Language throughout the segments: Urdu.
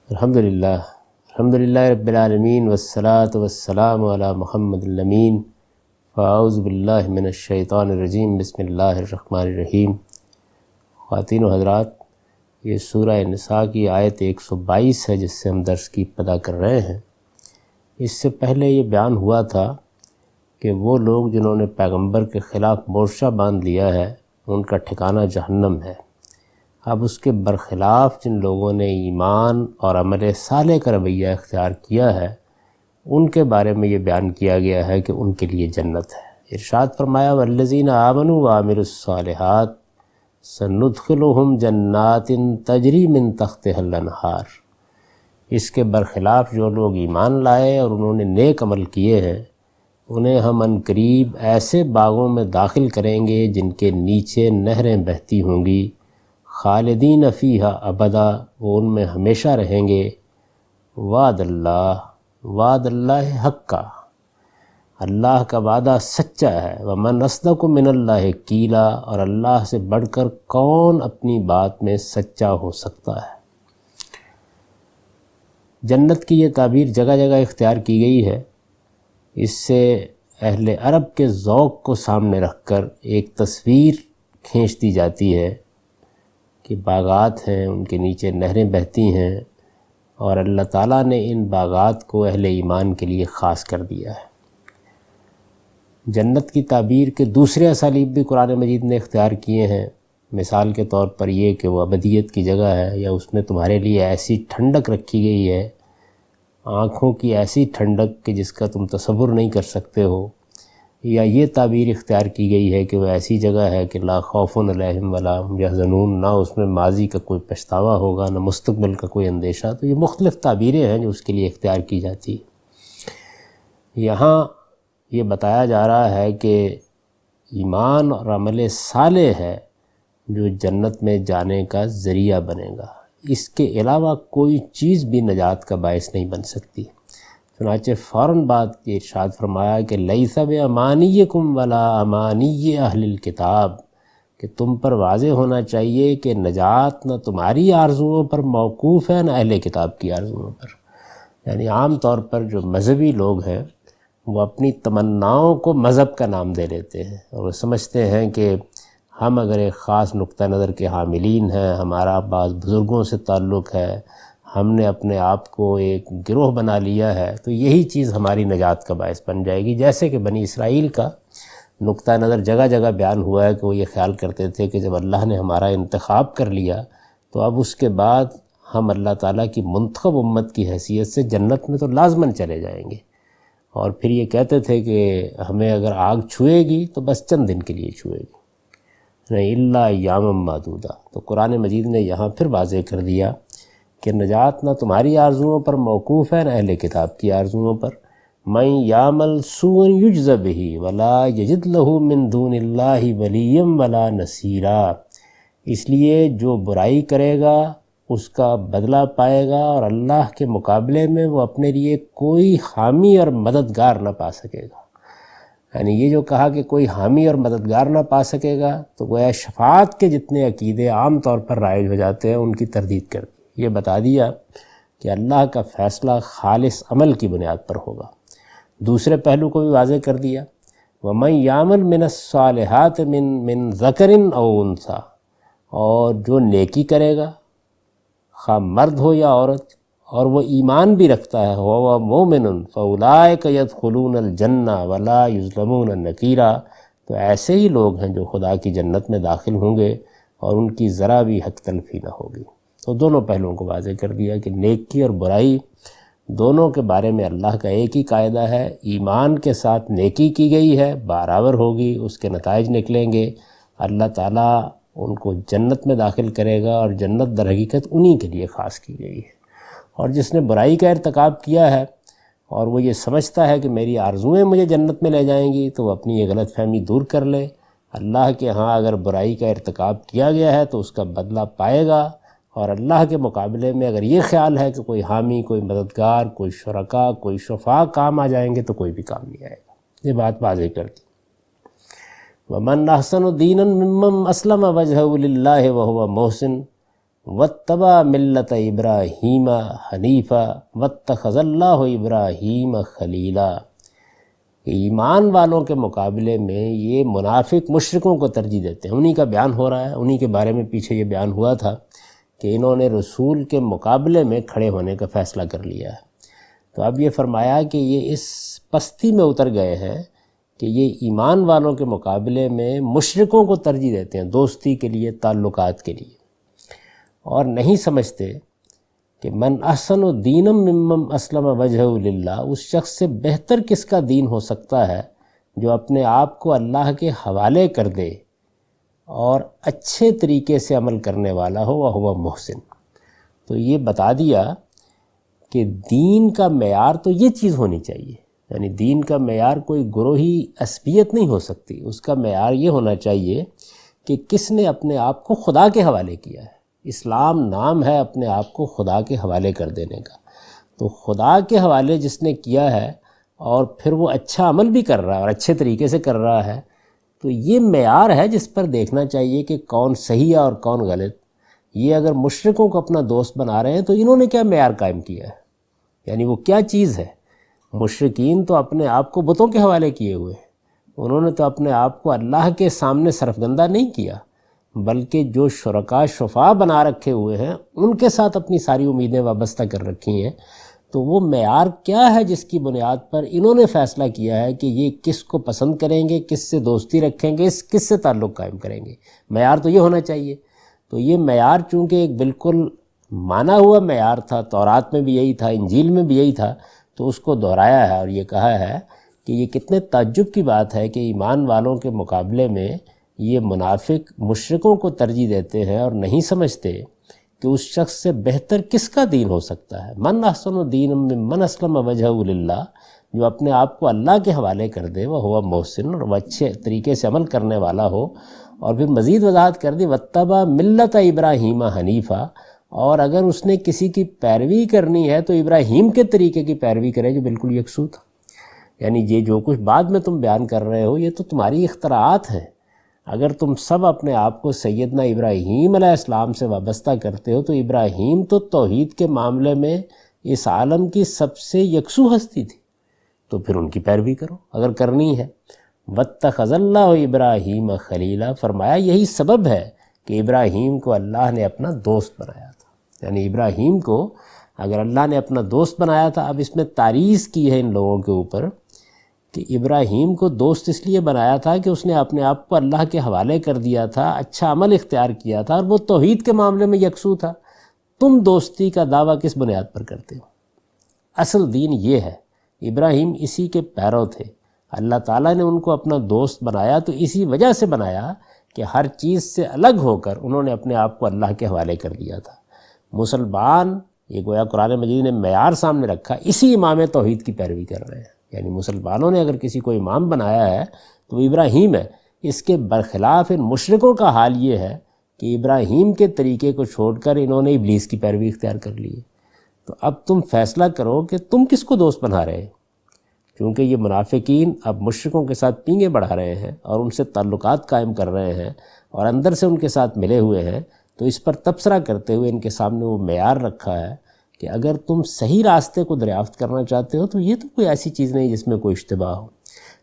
الحمدللہ رب العالمین والصلاة والسلام علی محمد الامین فاعوذ باللہ من الشیطان الرجیم بسم اللہ الرحمن الرحیم۔ خواتین و حضرات، یہ سورہ نساء کی آیت 122 ہے جس سے ہم درس کی ابتدا کر رہے ہیں۔ اس سے پہلے یہ بیان ہوا تھا کہ وہ لوگ جنہوں نے پیغمبر کے خلاف مورچہ باندھ لیا ہے ان کا ٹھکانہ جہنم ہے۔ اب اس کے برخلاف جن لوگوں نے ایمان اور عمل صالح کا رویہ اختیار کیا ہے ان کے بارے میں یہ بیان کیا گیا ہے کہ ان کے لیے جنت ہے۔ ارشاد فرمایا والذین آمنوا وعملوا الصالحات سندخلہم جنات تجری من تحتہا الانہار۔ اس کے برخلاف جو لوگ ایمان لائے اور انہوں نے نیک عمل کیے ہیں انہیں ہم عنقریب ایسے باغوں میں داخل کریں گے جن کے نیچے نہریں بہتی ہوں گی، خالدین فیہا ابدا، وہ ان میں ہمیشہ رہیں گے۔ وعد اللہ حقا، اللہ کا وعدہ سچا ہے۔ ومن اصدق من اللہ قیلا، اور اللہ سے بڑھ کر کون اپنی بات میں سچا ہو سکتا ہے۔ جنت کی یہ تعبیر جگہ جگہ اختیار کی گئی ہے۔ اس سے اہل عرب کے ذوق کو سامنے رکھ کر ایک تصویر کھینچ دی جاتی ہے کہ باغات ہیں، ان کے نیچے نہریں بہتی ہیں، اور اللہ تعالیٰ نے ان باغات کو اہل ایمان کے لیے خاص کر دیا ہے۔ جنت کی تعبیر کے دوسرے اسالیب بھی قرآن مجید نے اختیار کیے ہیں، مثال کے طور پر یہ کہ وہ ابدیت کی جگہ ہے، یا اس میں تمہارے لیے ایسی ٹھنڈک رکھی گئی ہے، آنکھوں کی ایسی ٹھنڈک کہ جس کا تم تصور نہیں کر سکتے ہو، یا یہ تعبیر اختیار کی گئی ہے کہ وہ ایسی جگہ ہے کہ لا خوف علیہم ولا هم یحزنون، نہ اس میں ماضی کا کوئی پچھتاوا ہوگا نہ مستقبل کا کوئی اندیشہ۔ تو یہ مختلف تعبیریں ہیں جو اس کے لیے اختیار کی جاتی ہیں۔ یہاں یہ بتایا جا رہا ہے کہ ایمان اور عمل صالح ہے جو جنت میں جانے کا ذریعہ بنے گا، اس کے علاوہ کوئی چیز بھی نجات کا باعث نہیں بن سکتی۔ چنانچہ فوراً بعد یہ ارشاد فرمایا کہ لیس بامانیکم ولا امانی اہل الکتاب، کہ تم پر واضح ہونا چاہیے کہ نجات نہ تمہاری آرزوؤں پر موقوف ہے نہ اہل کتاب کی آرزوؤں پر۔ یعنی عام طور پر جو مذہبی لوگ ہیں وہ اپنی تمناؤں کو مذہب کا نام دے لیتے ہیں، اور وہ سمجھتے ہیں کہ ہم اگر ایک خاص نقطہ نظر کے حاملین ہیں، ہمارا بعض بزرگوں سے تعلق ہے، ہم نے اپنے آپ کو ایک گروہ بنا لیا ہے، تو یہی چیز ہماری نجات کا باعث بن جائے گی۔ جیسے کہ بنی اسرائیل کا نقطہ نظر جگہ جگہ بیان ہوا ہے کہ وہ یہ خیال کرتے تھے کہ جب اللہ نے ہمارا انتخاب کر لیا تو اب اس کے بعد ہم اللہ تعالیٰ کی منتخب امت کی حیثیت سے جنت میں تو لازماً چلے جائیں گے، اور پھر یہ کہتے تھے کہ ہمیں اگر آگ چھوئے گی تو بس چند دن کے لیے چھوئے گی، نہیں الا ایام معدودہ۔ تو قرآن مجید نے یہاں پھر واضح کر دیا کہ نجات نہ تمہاری آرزوؤں پر موقوف ہے نہ اہل کتاب کی آرزوؤں پر۔ من یعمل سوءا یجز بہ ولا یجد لہ من دون اللہ ولیا ولا نصیرا، اس لیے جو برائی کرے گا اس کا بدلہ پائے گا، اور اللہ کے مقابلے میں وہ اپنے لیے کوئی حامی اور مددگار نہ پا سکے گا۔ یعنی یہ جو کہا کہ کوئی حامی اور مددگار نہ پا سکے گا، تو گویا شفاعت کے جتنے عقیدے عام طور پر رائج ہو جاتے ہیں ان کی تردید کر دی۔ یہ بتا دیا کہ اللہ کا فیصلہ خالص عمل کی بنیاد پر ہوگا۔ دوسرے پہلو کو بھی واضح کر دیا، وَمَن يَعْمَلْ مِنَ الصَّالِحَاتِ مِن ذَكَرٍ أَوْ أُنثَىٰ، اور جو نیکی کرے گا خواہ مرد ہو یا عورت، اور وہ ایمان بھی رکھتا ہے، وَهُوَ مُؤْمِنٌ فَأُولَٰئِكَ يَدْخُلُونَ الْجَنَّةَ وَلَا يُظْلَمُونَ نَقِيرًا۔ تو ایسے ہی لوگ ہیں جو خدا کی جنت میں داخل ہوں گے اور ان کی ذرا بھی حق تلفی نہ ہوگی۔ تو دونوں پہلوؤں کو واضح کر دیا کہ نیکی اور برائی دونوں کے بارے میں اللہ کا ایک ہی قاعدہ ہے، ایمان کے ساتھ نیکی کی گئی ہے برابر ہوگی، اس کے نتائج نکلیں گے، اللہ تعالیٰ ان کو جنت میں داخل کرے گا، اور جنت در حقیقت انہی کے لیے خاص کی گئی ہے۔ اور جس نے برائی کا ارتکاب کیا ہے اور وہ یہ سمجھتا ہے کہ میری آرزوئیں مجھے جنت میں لے جائیں گی، تو وہ اپنی یہ غلط فہمی دور کر لے۔ اللہ کے ہاں اگر برائی کا ارتکاب کیا گیا ہے تو اس کا بدلہ پائے گا، اور اللہ کے مقابلے میں اگر یہ خیال ہے کہ کوئی حامی، کوئی مددگار، کوئی شرکاء، کوئی شفاء کام آ جائیں گے تو کوئی بھی کام نہیں آئے گا۔ یہ بات واضح کر دی۔ وَمَنْ أَحْسَنُ دِينًا مِمَّنْ أَسْلَمَ وَجْهَهُ لِلَّهِ وَهُوَ مُحْسِنٌ واتبع ملت ابراہیم حنیفا واتخذ اللہ ابراہیم خلیلا۔ ایمان والوں کے مقابلے میں یہ منافق مشرکوں کو ترجیح دیتے ہیں۔ انہی کا بیان ہو رہا ہے، انہی کے بارے میں پیچھے یہ بیان ہوا تھا کہ انہوں نے رسول کے مقابلے میں کھڑے ہونے کا فیصلہ کر لیا ہے۔ تو اب یہ فرمایا کہ یہ اس پستی میں اتر گئے ہیں کہ یہ ایمان والوں کے مقابلے میں مشرکوں کو ترجیح دیتے ہیں دوستی کے لیے، تعلقات کے لیے، اور نہیں سمجھتے کہ من احسن دینا ممن اسلم وجہہ للہ، اس شخص سے بہتر کس کا دین ہو سکتا ہے جو اپنے آپ کو اللہ کے حوالے کر دے اور اچھے طریقے سے عمل کرنے والا ہو، وہو محسن۔ تو یہ بتا دیا کہ دین کا معیار تو یہ چیز ہونی چاہیے، یعنی دین کا معیار کوئی گروہی عصبیت نہیں ہو سکتی، اس کا معیار یہ ہونا چاہیے کہ کس نے اپنے آپ کو خدا کے حوالے کیا ہے۔ اسلام نام ہے اپنے آپ کو خدا کے حوالے کر دینے کا، تو خدا کے حوالے جس نے کیا ہے اور پھر وہ اچھا عمل بھی کر رہا ہے اور اچھے طریقے سے کر رہا ہے، تو یہ معیار ہے جس پر دیکھنا چاہیے کہ کون صحیح ہے اور کون غلط۔ یہ اگر مشرکوں کو اپنا دوست بنا رہے ہیں تو انہوں نے کیا معیار قائم کیا ہے، یعنی وہ کیا چیز ہے؟ مشرکین تو اپنے آپ کو بتوں کے حوالے کیے ہوئے ہیں، انہوں نے تو اپنے آپ کو اللہ کے سامنے سرفگندہ نہیں کیا، بلکہ جو شرکاء شفاء بنا رکھے ہوئے ہیں ان کے ساتھ اپنی ساری امیدیں وابستہ کر رکھی ہیں۔ تو وہ معیار کیا ہے جس کی بنیاد پر انہوں نے فیصلہ کیا ہے کہ یہ کس کو پسند کریں گے، کس سے دوستی رکھیں گے، کس سے تعلق قائم کریں گے؟ معیار تو یہ ہونا چاہیے۔ تو یہ معیار چونکہ ایک بالکل مانا ہوا معیار تھا، تورات میں بھی یہی تھا، انجیل میں بھی یہی تھا، تو اس کو دہرایا ہے اور یہ کہا ہے کہ یہ کتنے تعجب کی بات ہے کہ ایمان والوں کے مقابلے میں یہ منافق مشرکوں کو ترجیح دیتے ہیں اور نہیں سمجھتے کہ اس شخص سے بہتر کس کا دین ہو سکتا ہے۔ من احسن دینا ممن اسلم وجہہ للہ، جو اپنے آپ کو اللہ کے حوالے کر دے، وہ ہوا محسن، اور وہ اچھے طریقے سے عمل کرنے والا ہو۔ اور پھر مزید وضاحت کر دی واتبع ملت ابراہیم حنیفا، اور اگر اس نے کسی کی پیروی کرنی ہے تو ابراہیم کے طریقے کی پیروی کرے جو بالکل یکسو تھا۔ یعنی یہ جو کچھ بعد میں تم بیان کر رہے ہو یہ تو تمہاری اختراعات ہیں۔ اگر تم سب اپنے آپ کو سیدنا ابراہیم علیہ السلام سے وابستہ کرتے ہو تو ابراہیم تو توحید کے معاملے میں اس عالم کی سب سے یکسو ہستی تھی، تو پھر ان کی پیروی کرو اگر کرنی ہے۔ واتخذ اللہ ابراہیم خلیلا، فرمایا یہی سبب ہے کہ ابراہیم کو اللہ نے اپنا دوست بنایا تھا۔ یعنی ابراہیم کو اگر اللہ نے اپنا دوست بنایا تھا، اب اس میں تعریض کی ہے ان لوگوں کے اوپر کہ ابراہیم کو دوست اس لیے بنایا تھا کہ اس نے اپنے آپ کو اللہ کے حوالے کر دیا تھا، اچھا عمل اختیار کیا تھا، اور وہ توحید کے معاملے میں یکسو تھا۔ تم دوستی کا دعویٰ کس بنیاد پر کرتے ہو؟ اصل دین یہ ہے، ابراہیم اسی کے پیرو تھے، اللہ تعالیٰ نے ان کو اپنا دوست بنایا تو اسی وجہ سے بنایا کہ ہر چیز سے الگ ہو کر انہوں نے اپنے آپ کو اللہ کے حوالے کر دیا تھا۔ مسلمان، یہ گویا قرآن مجید نے معیار سامنے رکھا، اسی امام توحید کی پیروی کر رہے ہیں۔ یعنی مسلمانوں نے اگر کسی کو امام بنایا ہے تو وہ ابراہیم ہے۔ اس کے برخلاف ان مشرکوں کا حال یہ ہے کہ ابراہیم کے طریقے کو چھوڑ کر انہوں نے ابلیس کی پیروی اختیار کر لی ہے۔ تو اب تم فیصلہ کرو کہ تم کس کو دوست بنا رہے ہیں، کیونکہ یہ منافقین اب مشرکوں کے ساتھ پینگیں بڑھا رہے ہیں اور ان سے تعلقات قائم کر رہے ہیں اور اندر سے ان کے ساتھ ملے ہوئے ہیں۔ تو اس پر تبصرہ کرتے ہوئے ان کے سامنے وہ معیار رکھا ہے کہ اگر تم صحیح راستے کو دریافت کرنا چاہتے ہو تو یہ تو کوئی ایسی چیز نہیں جس میں کوئی اشتباہ ہو،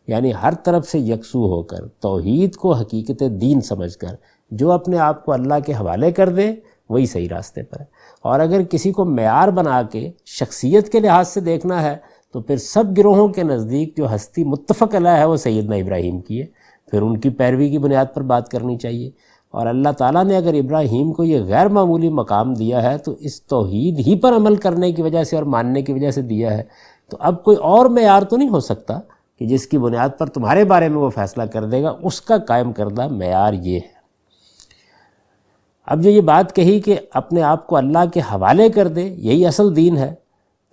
یعنی ہر طرف سے یکسو ہو کر توحید کو حقیقت دین سمجھ کر جو اپنے آپ کو اللہ کے حوالے کر دے وہی صحیح راستے پر ہے۔ اور اگر کسی کو معیار بنا کے شخصیت کے لحاظ سے دیکھنا ہے تو پھر سب گروہوں کے نزدیک جو ہستی متفق علیہ ہے وہ سیدنا ابراہیم کی ہے، پھر ان کی پیروی کی بنیاد پر بات کرنی چاہیے۔ اور اللہ تعالیٰ نے اگر ابراہیم کو یہ غیر معمولی مقام دیا ہے تو اس توحید ہی پر عمل کرنے کی وجہ سے اور ماننے کی وجہ سے دیا ہے، تو اب کوئی اور معیار تو نہیں ہو سکتا کہ جس کی بنیاد پر تمہارے بارے میں وہ فیصلہ کر دے گا، اس کا قائم کردہ معیار یہ ہے۔ اب جو یہ بات کہی کہ اپنے آپ کو اللہ کے حوالے کر دے یہی اصل دین ہے،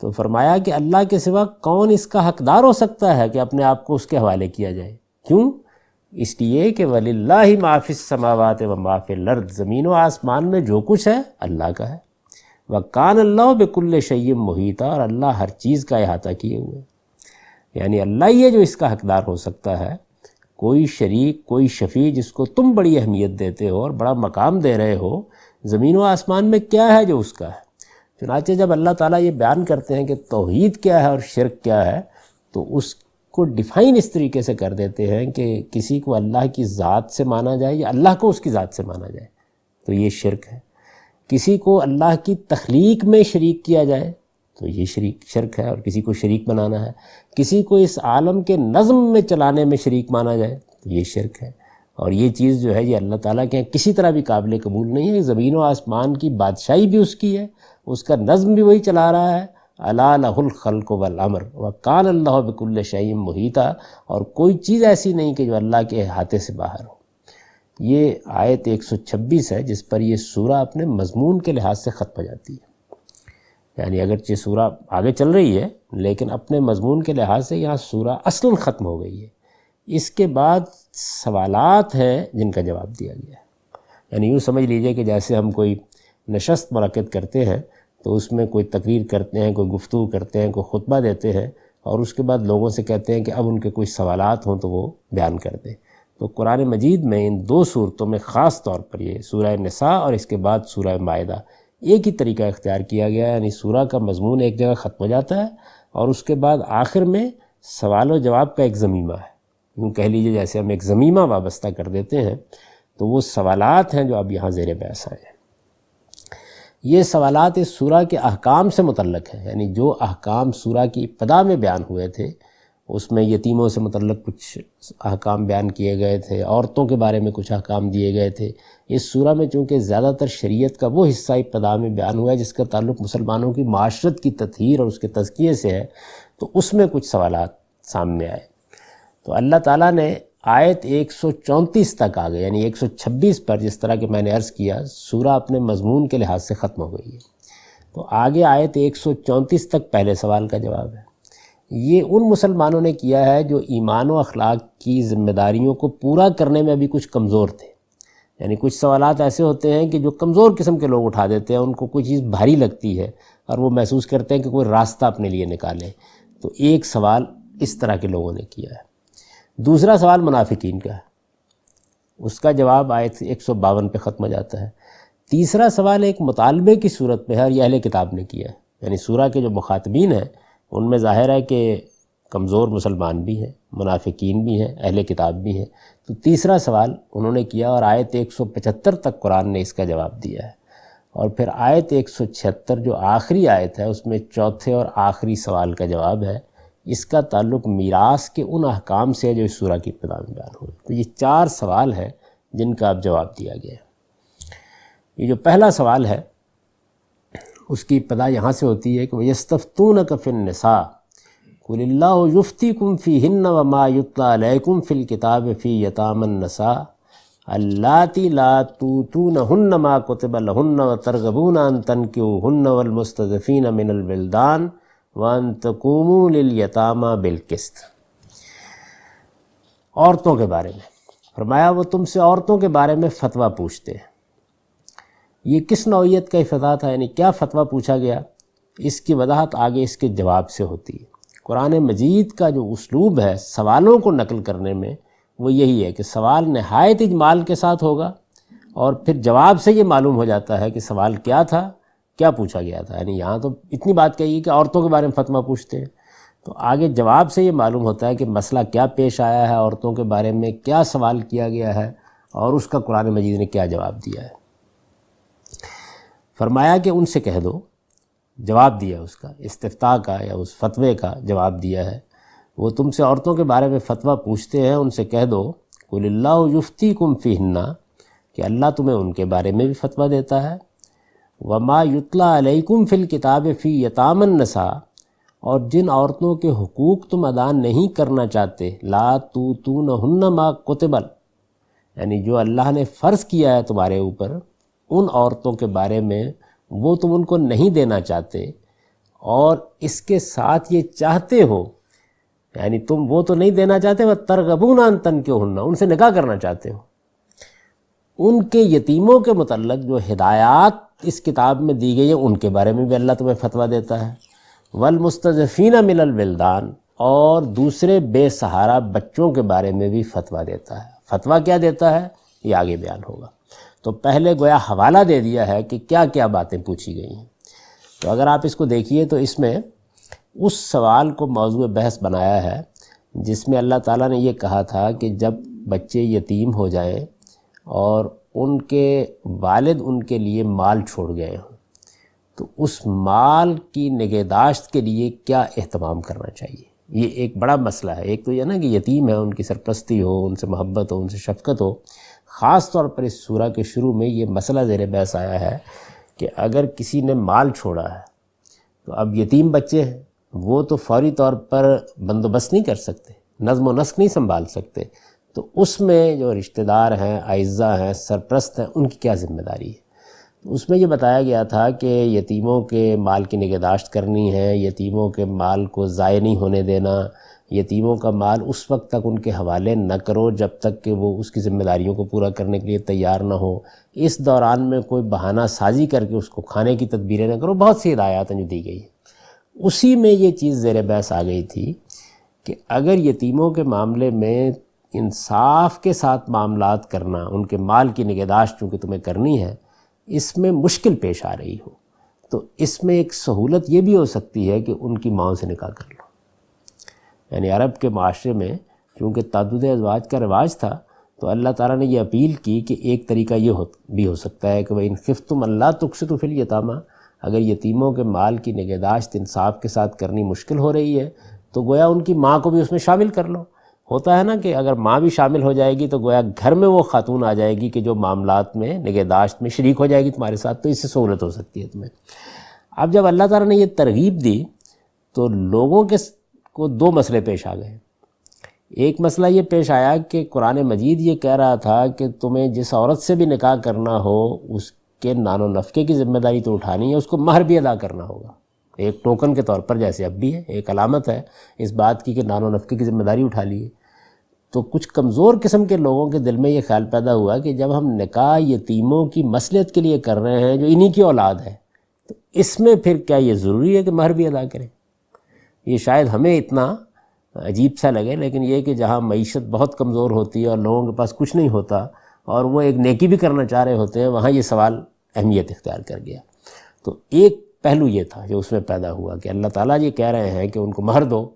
تو فرمایا کہ اللہ کے سوا کون اس کا حقدار ہو سکتا ہے کہ اپنے آپ کو اس کے حوالے کیا جائے؟ کیوں؟ اس لیے کہ وَلِلَّهِ مَا فِي السَّمَاوَاتِ وَمَا فِي الْأَرْضِ، زمین و آسمان میں جو کچھ ہے اللہ کا ہے۔ وَكَانَ اللَّهُ بِكُلِّ شَيْءٍ مُحِيطًا، اور اللہ ہر چیز کا احاطہ کیے ہوئے، یعنی اللہ ہی ہے جو اس کا حقدار ہو سکتا ہے۔ کوئی شریک، کوئی شفیع جس کو تم بڑی اہمیت دیتے ہو اور بڑا مقام دے رہے ہو، زمین و آسمان میں کیا ہے جو اس کا ہے۔ چنانچہ جب اللہ تعالیٰ یہ بیان کرتے ہیں کہ توحید کیا ہے اور شرک کیا ہے، تو اس کو ڈیفائن اس طریقے سے کر دیتے ہیں کہ کسی کو اللہ کی ذات سے مانا جائے یا اللہ کو اس کی ذات سے مانا جائے تو یہ شرک ہے، کسی کو اللہ کی تخلیق میں شریک کیا جائے تو یہ شرک ہے اور کسی کو شریک بنانا ہے، کسی کو اس عالم کے نظم میں چلانے میں شریک مانا جائے تو یہ شرک ہے۔ اور یہ چیز جو ہے یہ اللہ تعالیٰ کے یہاں کسی طرح بھی قابل قبول نہیں ہے۔ زمین و آسمان کی بادشاہی بھی اس کی ہے، اس کا نظم بھی وہی چلا رہا ہے۔ الا لہ الخلق والامر وکان اللہ بکل شیء محیطا، اور کوئی چیز ایسی نہیں کہ جو اللہ کے احاطے سے باہر ہو۔ یہ آیت 126 ہے جس پر یہ سورہ اپنے مضمون کے لحاظ سے ختم ہو جاتی ہے۔ یعنی اگرچہ سورہ آگے چل رہی ہے لیکن اپنے مضمون کے لحاظ سے یہاں سورہ اصلاً ختم ہو گئی ہے۔ اس کے بعد سوالات ہیں جن کا جواب دیا گیا ہے۔ یعنی یوں سمجھ لیجئے کہ جیسے ہم کوئی نشست منعقد کرتے ہیں تو اس میں کوئی تقریر کرتے ہیں، کوئی گفتگو کرتے ہیں، کوئی خطبہ دیتے ہیں، اور اس کے بعد لوگوں سے کہتے ہیں کہ اب ان کے کوئی سوالات ہوں تو وہ بیان کر دیں۔ تو قرآن مجید میں ان دو صورتوں میں خاص طور پر یہ سورہ نساء اور اس کے بعد سورہ مائدہ ایک ہی طریقہ اختیار کیا گیا ہے، یعنی سورہ کا مضمون ایک جگہ ختم ہو جاتا ہے اور اس کے بعد آخر میں سوال و جواب کا ایک ضمیمہ ہے۔ یوں کہہ لیجیے جیسے ہم ایک ضمیمہ وابستہ کر دیتے ہیں، تو وہ سوالات ہیں جو اب یہاں زیر بحث آئے ہیں۔ یہ سوالات اس سورہ کے احکام سے متعلق ہیں، یعنی جو احکام سورہ کی ابتدا میں بیان ہوئے تھے اس میں یتیموں سے متعلق کچھ احکام بیان کیے گئے تھے، عورتوں کے بارے میں کچھ احکام دیے گئے تھے۔ اس سورہ میں چونکہ زیادہ تر شریعت کا وہ حصہ ابتدا میں بیان ہوا ہے جس کا تعلق مسلمانوں کی معاشرت کی تطہیر اور اس کے تزکیے سے ہے، تو اس میں کچھ سوالات سامنے آئے۔ تو اللہ تعالیٰ نے آیت 134 تک آ گئے، یعنی 126 پر جس طرح کہ میں نے عرض کیا سورہ اپنے مضمون کے لحاظ سے ختم ہو گئی ہے، تو آگے آیت 134 تک پہلے سوال کا جواب ہے۔ یہ ان مسلمانوں نے کیا ہے جو ایمان و اخلاق کی ذمہ داریوں کو پورا کرنے میں ابھی کچھ کمزور تھے۔ یعنی کچھ سوالات ایسے ہوتے ہیں کہ جو کمزور قسم کے لوگ اٹھا دیتے ہیں، ان کو کوئی چیز بھاری لگتی ہے اور وہ محسوس کرتے ہیں کہ کوئی راستہ اپنے لیے نکالیں، تو ایک سوال اس طرح کے لوگوں نے کیا ہے۔ دوسرا سوال منافقین کا ہے، اس کا جواب آیت 152 پہ ختم ہو جاتا ہے۔ تیسرا سوال ایک مطالبے کی صورت میں ہے اور یہ اہل کتاب نے کیا ہے، یعنی سورہ کے جو مخاطبین ہیں ان میں ظاہر ہے کہ کمزور مسلمان بھی ہیں، منافقین بھی ہیں، اہل کتاب بھی ہیں، تو تیسرا سوال انہوں نے کیا اور آیت 175 تک قرآن نے اس کا جواب دیا ہے۔ اور پھر آیت 176 جو آخری آیت ہے اس میں چوتھے اور آخری سوال کا جواب ہے، اس کا تعلق میراث کے ان احکام سے ہے جو اس سورہ کی ابتدا میں بیان ہوئے۔ تو یہ 4 سوال ہیں جن کا اب جواب دیا گیا ہے۔ یہ جو پہلا سوال ہے اس کی ابتدا یہاں سے ہوتی ہے کہ وَيَسْتَفْتُونَكَ فِي النِّسَاءِ قُلِ اللَّهُ يُفْتِيكُمْ فِيهِنَّ وَمَا يُتْلَىٰ عَلَيْكُمْ فِي الْكِتَابِ فِي يَتَامَى النِّسَاءِ اللَّاتِي لَا تُؤْتُونَهُنَّ مَا كُتِبَ لَهُنَّ وَتَرْغَبُونَ أَن تَنكِحُوهُنَّ وَالْمُسْتَضْعَفِينَ مِنَ الْوِلْدَانِ وَأَن تَقُومُوا لِلْيَتَامَى بِالْقِسْطِ۔ عورتوں کے بارے میں فرمایا وہ تم سے عورتوں کے بارے میں فتویٰ پوچھتے ہیں۔ یہ کس نوعیت کا فتویٰ تھا، یعنی کیا فتویٰ پوچھا گیا، اس کی وضاحت آگے اس کے جواب سے ہوتی ہے۔ قرآن مجید کا جو اسلوب ہے سوالوں کو نقل کرنے میں وہ یہی ہے کہ سوال نہایت اجمال کے ساتھ ہوگا اور پھر جواب سے یہ معلوم ہو جاتا ہے کہ سوال کیا تھا، کیا پوچھا گیا تھا۔ یعنی یہاں تو اتنی بات کہی کہ عورتوں کے بارے میں فتویٰ پوچھتے ہیں، تو آگے جواب سے یہ معلوم ہوتا ہے کہ مسئلہ کیا پیش آیا ہے، عورتوں کے بارے میں کیا سوال کیا گیا ہے اور اس کا قرآن مجید نے کیا جواب دیا ہے۔ فرمایا کہ ان سے کہہ دو، جواب دیا اس کا، استفتاء کا یا اس فتوے کا جواب دیا ہے۔ وہ تم سے عورتوں کے بارے میں فتویٰ پوچھتے ہیں، ان سے کہہ دو قُلِ اللَّهُ يُفْتِيكُمْ فِيهِنَّ کہ اللہ تمہیں ان کے بارے میں بھی فتویٰ دیتا ہے۔ وَمَا يُتْلَىٰ عَلَيْكُمْ فِي الْكِتَابِ فِي يَتَامَى النِّسَاءِ اور جن عورتوں کے حقوق تم ادا نہیں کرنا چاہتے، لَا تُؤْتُونَهُنَّ مَا كُتِبَ یعنی جو اللہ نے فرض کیا ہے تمہارے اوپر، ان عورتوں کے بارے میں وہ تم ان کو نہیں دینا چاہتے، اور اس کے ساتھ یہ چاہتے ہو، یعنی تم وہ تو نہیں دینا چاہتے، وَتَرْغَبُونَ أَن تَنكِحُوهُنَّ ان سے نکاح کرنا چاہتے ہو۔ ان کے یتیموں کے متعلق جو ہدایات اس کتاب میں دی گئی ہیں ان کے بارے میں بھی اللہ تمہیں فتویٰ دیتا ہے۔ وَالْمُسْتَضْعَفِينَ مِنَ الْوِلْدَانِ اور دوسرے بے سہارا بچوں کے بارے میں بھی فتویٰ دیتا ہے۔ فتویٰ کیا دیتا ہے یہ آگے بیان ہوگا۔ تو پہلے گویا حوالہ دے دیا ہے کہ کیا کیا باتیں پوچھی گئی ہیں۔ تو اگر آپ اس کو دیکھیے تو اس میں اس سوال کو موضوع بحث بنایا ہے جس میں اللہ تعالیٰ نے یہ کہا تھا کہ جب بچے یتیم ہو جائیں اور ان کے والد ان کے لیے مال چھوڑ گئے ہوں تو اس مال کی نگہداشت کے لیے کیا اہتمام کرنا چاہیے۔ یہ ایک بڑا مسئلہ ہے۔ ایک تو یہ نا کہ یتیم ہے، ان کی سرپرستی ہو، ان سے محبت ہو، ان سے شفقت ہو۔ خاص طور پر اس سورہ کے شروع میں یہ مسئلہ زیر بحث آیا ہے کہ اگر کسی نے مال چھوڑا ہے تو اب یتیم بچے ہیں، وہ تو فوری طور پر بندوبست نہیں کر سکتے، نظم و نسق نہیں سنبھال سکتے، تو اس میں جو رشتہ دار ہیں، اعزاء ہیں، سرپرست ہیں، ان کی کیا ذمہ داری ہے۔ اس میں یہ بتایا گیا تھا کہ یتیموں کے مال کی نگہداشت کرنی ہے، یتیموں کے مال کو ضائع نہیں ہونے دینا، یتیموں کا مال اس وقت تک ان کے حوالے نہ کرو جب تک کہ وہ اس کی ذمہ داریوں کو پورا کرنے کے لیے تیار نہ ہو، اس دوران میں کوئی بہانہ سازی کر کے اس کو کھانے کی تدبیریں نہ کرو۔ بہت سی ہدایات ہیں جو دی گئی ہیں۔ اسی میں یہ چیز زیر بحث آ گئی تھی کہ اگر یتیموں کے معاملے میں انصاف کے ساتھ معاملات کرنا، ان کے مال کی نگہداشت چونکہ تمہیں کرنی ہے، اس میں مشکل پیش آ رہی ہو تو اس میں ایک سہولت یہ بھی ہو سکتی ہے کہ ان کی ماؤں سے نکاح کر لو۔ یعنی عرب کے معاشرے میں چونکہ تعدد ازواج کا رواج تھا تو اللہ تعالیٰ نے یہ اپیل کی کہ ایک طریقہ یہ بھی ہو سکتا ہے کہ وَإِنْ خِفْتُمْ أَلَّا تُقْسِطُوا فِي الْيَتَامَىٰ، اگر یتیموں کے مال کی نگہداشت انصاف کے ساتھ کرنی مشکل ہو رہی ہے تو گویا ان کی ماں کو بھی اس میں شامل کر لو۔ ہوتا ہے نا کہ اگر ماں بھی شامل ہو جائے گی تو گویا گھر میں وہ خاتون آ جائے گی کہ جو معاملات میں نگہداشت میں شریک ہو جائے گی تمہارے ساتھ، تو اس سے سہولت ہو سکتی ہے تمہیں۔ اب جب اللہ تعالیٰ نے یہ ترغیب دی تو لوگوں کو دو مسئلے پیش آ گئے۔ ایک مسئلہ یہ پیش آیا کہ قرآن مجید یہ کہہ رہا تھا کہ تمہیں جس عورت سے بھی نکاح کرنا ہو اس کے نان و نفقے کی ذمہ داری تو اٹھانی ہے، اس کو مہر بھی ادا کرنا ہوگا، ایک ٹوکن کے طور پر، جیسے اب بھی ہے، ایک علامت ہے اس بات کی کہ نان و نفقے کی ذمہ داری اٹھا لیے۔ تو کچھ کمزور قسم کے لوگوں کے دل میں یہ خیال پیدا ہوا کہ جب ہم نکاح یتیموں کی مصلحت کے لیے کر رہے ہیں جو انہی کی اولاد ہے تو اس میں پھر کیا یہ ضروری ہے کہ مہر بھی ادا کریں؟ یہ شاید ہمیں اتنا عجیب سا لگے، لیکن یہ کہ جہاں معیشت بہت کمزور ہوتی ہے اور لوگوں کے پاس کچھ نہیں ہوتا اور وہ ایک نیکی بھی کرنا چاہ رہے ہوتے ہیں، وہاں یہ سوال اہمیت اختیار کر گیا۔ تو ایک پہلو یہ تھا جو اس میں پیدا ہوا کہ اللہ تعالیٰ یہ کہہ رہے ہیں کہ ان کو مہر دو،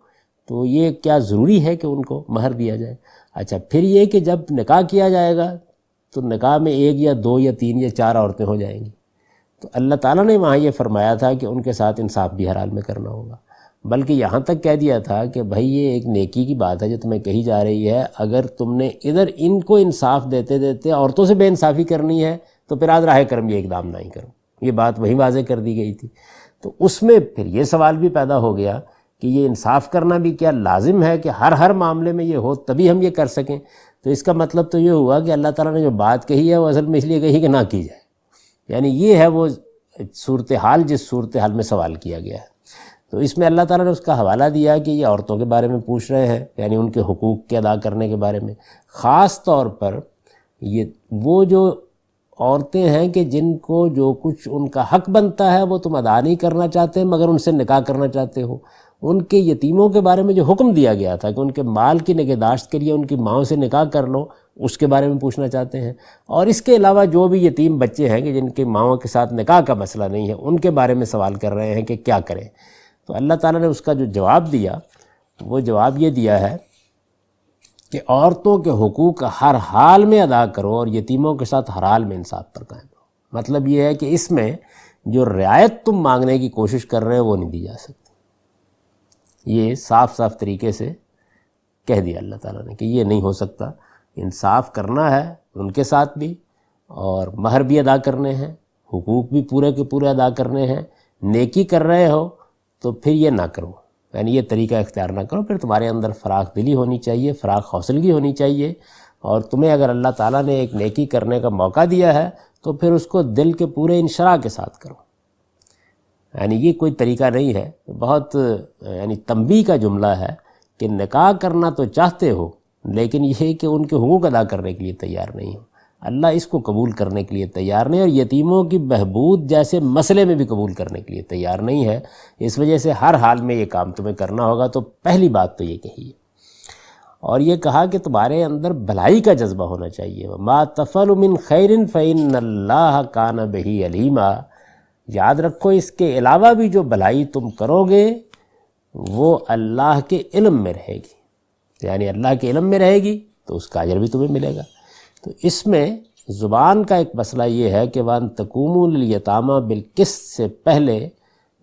تو یہ کیا ضروری ہے کہ ان کو مہر دیا جائے؟ اچھا، پھر یہ کہ جب نکاح کیا جائے گا تو نکاح میں ایک یا دو یا تین یا چار عورتیں ہو جائیں گی، تو اللہ تعالیٰ نے وہاں یہ فرمایا تھا کہ ان کے ساتھ انصاف بھی ہر حال میں کرنا ہوگا، بلکہ یہاں تک کہہ دیا تھا کہ بھائی یہ ایک نیکی کی بات ہے جو تمہیں کہی جا رہی ہے، اگر تم نے ادھر ان کو انصاف دیتے دیتے عورتوں سے بے انصافی کرنی ہے تو پھر آج راہ کرم یہ اقدام نہ ہی کرو۔ یہ بات وہیں واضح کر دی گئی تھی۔ تو اس میں پھر یہ سوال بھی پیدا ہو گیا کہ یہ انصاف کرنا بھی کیا لازم ہے کہ ہر معاملے میں یہ ہو تبھی ہم یہ کر سکیں؟ تو اس کا مطلب تو یہ ہوا کہ اللہ تعالیٰ نے جو بات کہی ہے وہ اصل میں اس لیے کہی کہ نہ کی جائے، یعنی یہ ہے وہ صورتحال جس صورتحال میں سوال کیا گیا ہے۔ تو اس میں اللہ تعالیٰ نے اس کا حوالہ دیا کہ یہ عورتوں کے بارے میں پوچھ رہے ہیں، یعنی ان کے حقوق کے ادا کرنے کے بارے میں، خاص طور پر یہ وہ جو عورتیں ہیں کہ جن کو جو کچھ ان کا حق بنتا ہے وہ تم ادا نہیں کرنا چاہتے مگر ان سے نکاح کرنا چاہتے ہو، ان کے یتیموں کے بارے میں جو حکم دیا گیا تھا کہ ان کے مال کی نگہداشت کے لیے ان کی ماؤں سے نکاح کر لو، اس کے بارے میں پوچھنا چاہتے ہیں، اور اس کے علاوہ جو بھی یتیم بچے ہیں کہ جن کے ماؤں کے ساتھ نکاح کا مسئلہ نہیں ہے ان کے بارے میں سوال کر رہے ہیں کہ کیا کریں۔ تو اللہ تعالیٰ نے اس کا جو جواب دیا وہ جواب یہ دیا ہے کہ عورتوں کے حقوق ہر حال میں ادا کرو اور یتیموں کے ساتھ ہر حال میں انصاف پر قائم رہو۔ مطلب یہ ہے کہ اس میں جو رعایت تم مانگنے کی کوشش کر رہے ہو وہ نہیں دی جا سکتی۔ یہ صاف صاف طریقے سے کہہ دیا اللہ تعالیٰ نے کہ یہ نہیں ہو سکتا، انصاف کرنا ہے ان کے ساتھ بھی، اور مہر بھی ادا کرنے ہیں، حقوق بھی پورے کے پورے ادا کرنے ہیں۔ نیکی کر رہے ہو تو پھر یہ نہ کرو، یعنی یہ طریقہ اختیار نہ کرو، پھر تمہارے اندر فراخ دلی ہونی چاہیے، فراخ حوصلگی ہونی چاہیے، اور تمہیں اگر اللہ تعالیٰ نے ایک نیکی کرنے کا موقع دیا ہے تو پھر اس کو دل کے پورے انشراح کے ساتھ کرو۔ یعنی یہ کوئی طریقہ نہیں ہے، بہت یعنی تنبیہ کا جملہ ہے کہ نکاح کرنا تو چاہتے ہو لیکن یہ کہ ان کے حقوق ادا کرنے کے لیے تیار نہیں ہو، اللہ اس کو قبول کرنے کے لیے تیار نہیں، اور یتیموں کی بہبود جیسے مسئلے میں بھی قبول کرنے کے لیے تیار نہیں ہے۔ اس وجہ سے ہر حال میں یہ کام تمہیں کرنا ہوگا۔ تو پہلی بات تو یہ کہی ہے، اور یہ کہا کہ تمہارے اندر بھلائی کا جذبہ ہونا چاہیے. ما تفعلوا من خیر فإن اللہ کان بہ علیما. یاد رکھو اس کے علاوہ بھی جو بھلائی تم کرو گے وہ اللہ کے علم میں رہے گی، یعنی اللہ کے علم میں رہے گی تو اس کا اجر بھی تمہیں ملے گا. تو اس میں زبان کا ایک مسئلہ یہ ہے کہ وَأَن تَقُومُوا لِلْيَتَامَىٰ بِالْقِسْطِ سے پہلے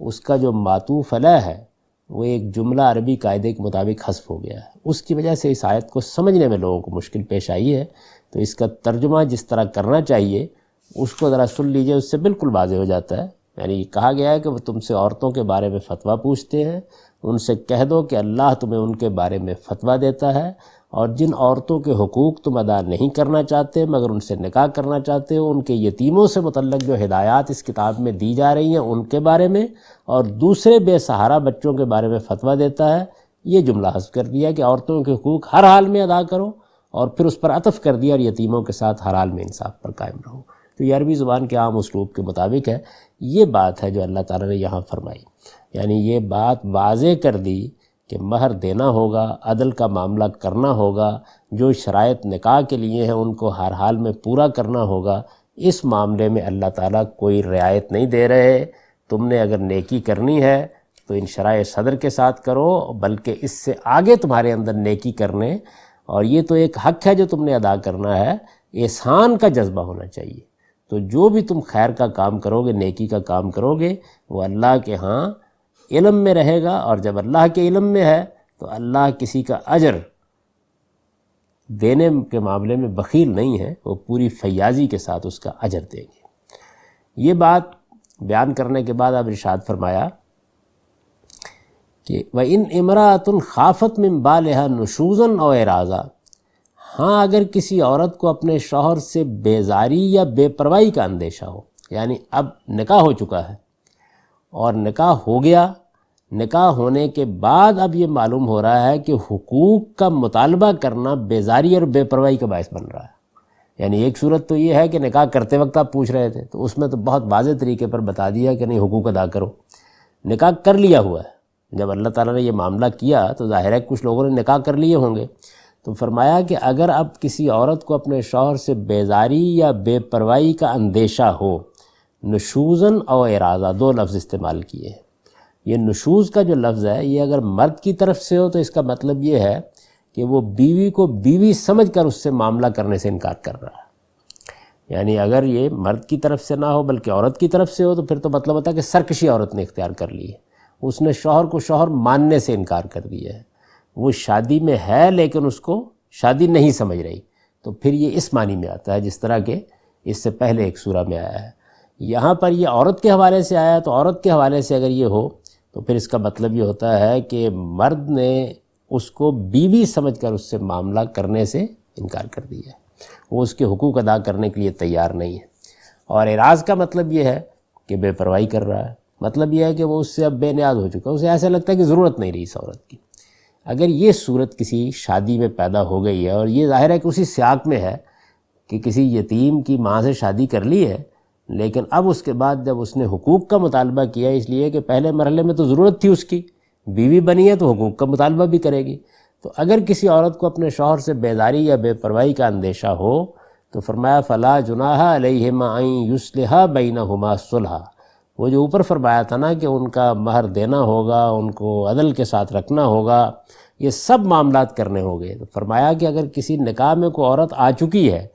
اس کا جو معطوف علیہ ہے وہ ایک جملہ عربی قاعدے کے مطابق حذف ہو گیا ہے. اس کی وجہ سے اس آیت کو سمجھنے میں لوگوں کو مشکل پیش آئی ہے. تو اس کا ترجمہ جس طرح کرنا چاہیے اس کو ذرا سن لیجئے، اس سے بالکل واضح ہو جاتا ہے. یعنی کہا گیا ہے کہ وہ تم سے عورتوں کے بارے میں فتویٰ پوچھتے ہیں، ان سے کہہ دو کہ اللہ تمہیں ان کے بارے میں فتویٰ دیتا ہے، اور جن عورتوں کے حقوق تم ادا نہیں کرنا چاہتے مگر ان سے نکاح کرنا چاہتے ہو، ان کے یتیموں سے متعلق جو ہدایات اس کتاب میں دی جا رہی ہیں ان کے بارے میں، اور دوسرے بے سہارا بچوں کے بارے میں فتویٰ دیتا ہے. یہ جملہ حذف کر دیا کہ عورتوں کے حقوق ہر حال میں ادا کرو، اور پھر اس پر عطف کر دیا اور یتیموں کے ساتھ ہر حال میں انصاف پر قائم رہو. تو یہ عربی زبان کے عام اسلوب کے مطابق ہے. یہ بات ہے جو اللہ تعالیٰ نے یہاں فرمائی، یعنی یہ بات واضح کر دی کہ مہر دینا ہوگا، عدل کا معاملہ کرنا ہوگا، جو شرائط نکاح کے لیے ہیں ان کو ہر حال میں پورا کرنا ہوگا. اس معاملے میں اللہ تعالیٰ کوئی رعایت نہیں دے رہے. تم نے اگر نیکی کرنی ہے تو ان شرائع صدر کے ساتھ کرو، بلکہ اس سے آگے تمہارے اندر نیکی کرنے، اور یہ تو ایک حق ہے جو تم نے ادا کرنا ہے، احسان کا جذبہ ہونا چاہیے. تو جو بھی تم خیر کا کام کرو گے، نیکی کا کام کرو گے، وہ اللہ کے ہاں علم میں رہے گا، اور جب اللہ کے علم میں ہے تو اللہ کسی کا اجر دینے کے معاملے میں بخیل نہیں ہے، وہ پوری فیاضی کے ساتھ اس کا اجر دیں گے. یہ بات بیان کرنے کے بعد اب ارشاد فرمایا کہ وَإِنْ امرأة خافت من بالها نشوزا او اعراضا. ہاں اگر کسی عورت کو اپنے شوہر سے بیزاری یا بے پرواہی کا اندیشہ ہو، یعنی اب نکاح ہو چکا ہے اور نکاح ہو گیا، نکاح ہونے کے بعد اب یہ معلوم ہو رہا ہے کہ حقوق کا مطالبہ کرنا بیزاری اور بے پرواہی کا باعث بن رہا ہے. یعنی ایک صورت تو یہ ہے کہ نکاح کرتے وقت آپ پوچھ رہے تھے تو اس میں تو بہت واضح طریقے پر بتا دیا کہ نہیں حقوق ادا کرو. نکاح کر لیا ہوا ہے، جب اللہ تعالیٰ نے یہ معاملہ کیا تو ظاہر ہے کچھ لوگوں نے نکاح کر لیے ہوں گے. تو فرمایا کہ اگر اب کسی عورت کو اپنے شوہر سے بیزاری یا بے پرواہی کا اندیشہ ہو، نشوزن او اعراضا دو لفظ استعمال کیے ہیں. یہ نشوز کا جو لفظ ہے یہ اگر مرد کی طرف سے ہو تو اس کا مطلب یہ ہے کہ وہ بیوی کو بیوی سمجھ کر اس سے معاملہ کرنے سے انکار کر رہا ہے. یعنی اگر یہ مرد کی طرف سے نہ ہو بلکہ عورت کی طرف سے ہو تو پھر تو مطلب ہوتا ہے کہ سرکشی عورت نے اختیار کر لی ہے، اس نے شوہر کو شوہر ماننے سے انکار کر دیا ہے. وہ شادی میں ہے لیکن اس کو شادی نہیں سمجھ رہی، تو پھر یہ اس معنی میں آتا ہے جس طرح کہ اس سے پہلے ایک سورہ میں آیا ہے. یہاں پر یہ عورت کے حوالے سے آیا، تو عورت کے حوالے سے اگر یہ ہو تو پھر اس کا مطلب یہ ہوتا ہے کہ مرد نے اس کو بیوی سمجھ کر اس سے معاملہ کرنے سے انکار کر دیا ہے، وہ اس کے حقوق ادا کرنے کے لیے تیار نہیں ہے. اور اعراض کا مطلب یہ ہے کہ بے پرواہی کر رہا ہے، مطلب یہ ہے کہ وہ اس سے اب بے نیاز ہو چکا، اسے ایسا لگتا ہے کہ ضرورت نہیں رہی اس عورت کی. اگر یہ صورت کسی شادی میں پیدا ہو گئی ہے، اور یہ ظاہر ہے کہ اسی سیاق میں ہے کہ کسی یتیم کی ماں سے شادی کر لی ہے، لیکن اب اس کے بعد جب اس نے حقوق کا مطالبہ کیا، اس لیے کہ پہلے مرحلے میں تو ضرورت تھی اس کی، بیوی بنی ہے تو حقوق کا مطالبہ بھی کرے گی. تو اگر کسی عورت کو اپنے شوہر سے بیزاری یا بے پرواہی کا اندیشہ ہو تو فرمایا فلا جناح علیہما ان یصلحا بینہما صلحا. وہ جو اوپر فرمایا تھا نا کہ ان کا مہر دینا ہوگا، ان کو عدل کے ساتھ رکھنا ہوگا، یہ سب معاملات کرنے ہوں گے. تو فرمایا کہ اگر کسی نکاح میں کوئی عورت آ چکی ہے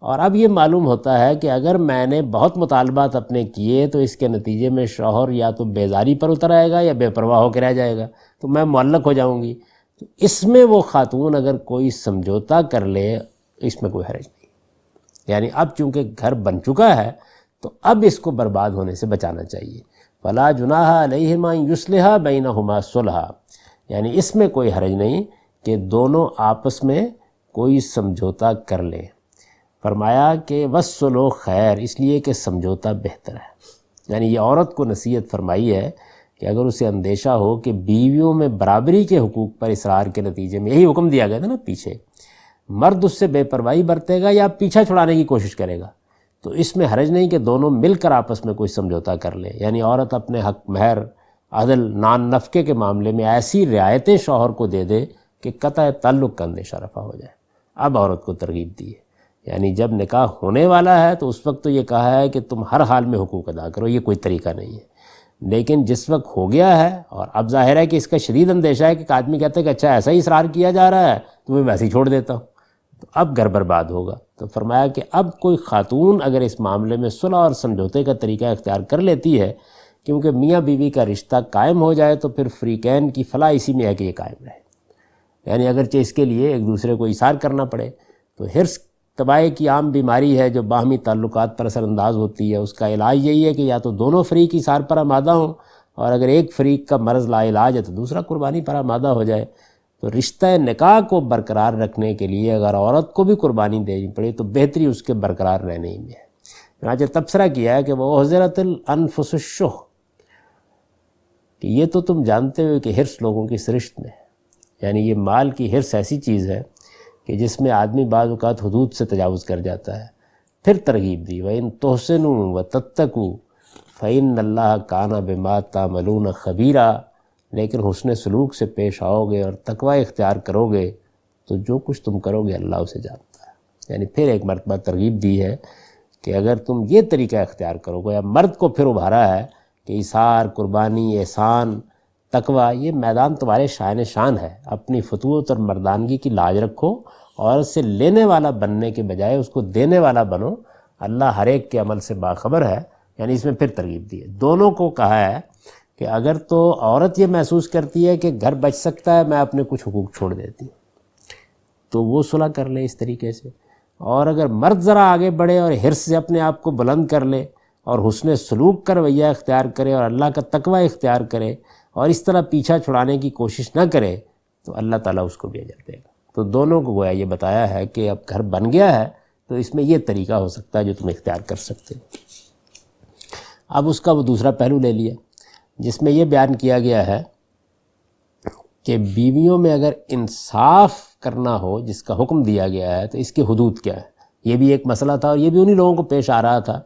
اور اب یہ معلوم ہوتا ہے کہ اگر میں نے بہت مطالبات اپنے کیے تو اس کے نتیجے میں شوہر یا تو بیزاری پر اتر آئے گا یا بے پرواہ ہو کے رہ جائے گا، تو میں معلق ہو جاؤں گی، تو اس میں وہ خاتون اگر کوئی سمجھوتا کر لے اس میں کوئی حرج نہیں. یعنی اب چونکہ گھر بن چکا ہے تو اب اس کو برباد ہونے سے بچانا چاہیے. فلا جناح علیہما ان یصلحا بینہما صلحا، یعنی اس میں کوئی حرج نہیں کہ دونوں آپس میں کوئی سمجھوتا کر لیں. فرمایا کہ وصلو خیر، اس لیے کہ سمجھوتا بہتر ہے. یعنی یہ عورت کو نصیحت فرمائی ہے کہ اگر اسے اندیشہ ہو کہ بیویوں میں برابری کے حقوق پر اصرار کے نتیجے میں، یہی حکم دیا گیا تھا نا پیچھے، مرد اس سے بے پرواہی برتے گا یا پیچھا چھڑانے کی کوشش کرے گا، تو اس میں حرج نہیں کہ دونوں مل کر آپس میں کوئی سمجھوتا کر لیں. یعنی عورت اپنے حق مہر، عدل، نان نفقے کے معاملے میں ایسی رعایتیں شوہر کو دے دے کہ قطع تعلق کا اندیشہ رفع ہو جائے۔ اب عورت کو ترغیب دی ہے، یعنی جب نکاح ہونے والا ہے تو اس وقت تو یہ کہا ہے کہ تم ہر حال میں حقوق ادا کرو، یہ کوئی طریقہ نہیں ہے۔ لیکن جس وقت ہو گیا ہے اور اب ظاہر ہے کہ اس کا شدید اندیشہ ہے کہ آدمی کہتا ہے کہ اچھا ایسا ہی اصرار کیا جا رہا ہے تو میں ویسے ہی چھوڑ دیتا ہوں، تو اب گھر برباد ہوگا۔ تو فرمایا کہ اب کوئی خاتون اگر اس معاملے میں صلح اور سمجھوتے کا طریقہ اختیار کر لیتی ہے، کیونکہ میاں بیوی کا رشتہ قائم ہو جائے تو پھر فریقین کی فلاح اسی میں ہے کہ یہ قائم رہے، یعنی اگرچہ اس کے لیے ایک دوسرے کو ایثار کرنا پڑے۔ تو حرص طباع کی عام بیماری ہے جو باہمی تعلقات پر اثر انداز ہوتی ہے، اس کا علاج یہی ہے کہ یا تو دونوں فریق ایثار پر آمادہ ہوں، اور اگر ایک فریق کا مرض لا علاج ہے تو دوسرا قربانی پر آمادہ ہو جائے۔ تو رشتہ نکاح کو برقرار رکھنے کے لیے اگر عورت کو بھی قربانی دینی پڑے تو بہتری اس کے برقرار رہنے ہی میں ہے۔ چنانچہ تبصرہ کیا ہے کہ وہ حضرت الانفس الشح، کہ یہ تو تم جانتے ہو کہ حرص لوگوں کی سرشت میں ہے، یعنی یہ مال کی حرص ایسی چیز ہے کہ جس میں آدمی بعض اوقات حدود سے تجاوز کر جاتا ہے۔ پھر ترغیب دی وَإِن تُحْسِنُوا وَتَتَّقُوا فَإِنَّ اللَّهَ كَانَ بِمَا تَعْمَلُونَ خَبِيرًا، لیکن حسن سلوک سے پیش آؤ گے اور تقوی اختیار کرو گے تو جو کچھ تم کرو گے اللہ اسے جانتا ہے۔ یعنی پھر ایک مرتبہ ترغیب دی ہے کہ اگر تم یہ طریقہ اختیار کرو گے، یا مرد کو پھر ابھارا ہے کہ ایثار، قربانی، احسان، تقوی، یہ میدان تمہارے شائن شان ہے، اپنی فتوت اور مردانگی کی لاج رکھو اور اس سے لینے والا بننے کے بجائے اس کو دینے والا بنو، اللہ ہر ایک کے عمل سے باخبر ہے۔ یعنی اس میں پھر ترغیب دی ہے، دونوں کو کہا ہے کہ اگر تو عورت یہ محسوس کرتی ہے کہ گھر بچ سکتا ہے، میں اپنے کچھ حقوق چھوڑ دیتی ہوں، تو وہ صلح کر لے اس طریقے سے، اور اگر مرد ذرا آگے بڑھے اور حرص سے اپنے آپ کو بلند کر لے اور حسن سلوک کا رویہ اختیار کرے اور اللہ کا تقوی اختیار کرے اور اس طرح پیچھا چھڑانے کی کوشش نہ کرے تو اللہ تعالیٰ اس کو بھی اجر دے گا۔ تو دونوں کو گویا یہ بتایا ہے کہ اب گھر بن گیا ہے تو اس میں یہ طریقہ ہو سکتا ہے جو تم اختیار کر سکتے ہو۔ اب اس کا وہ دوسرا پہلو لے لیا جس میں یہ بیان کیا گیا ہے کہ بیویوں میں اگر انصاف کرنا ہو جس کا حکم دیا گیا ہے تو اس کی حدود کیا ہے۔ یہ بھی ایک مسئلہ تھا اور یہ بھی انہی لوگوں کو پیش آ رہا تھا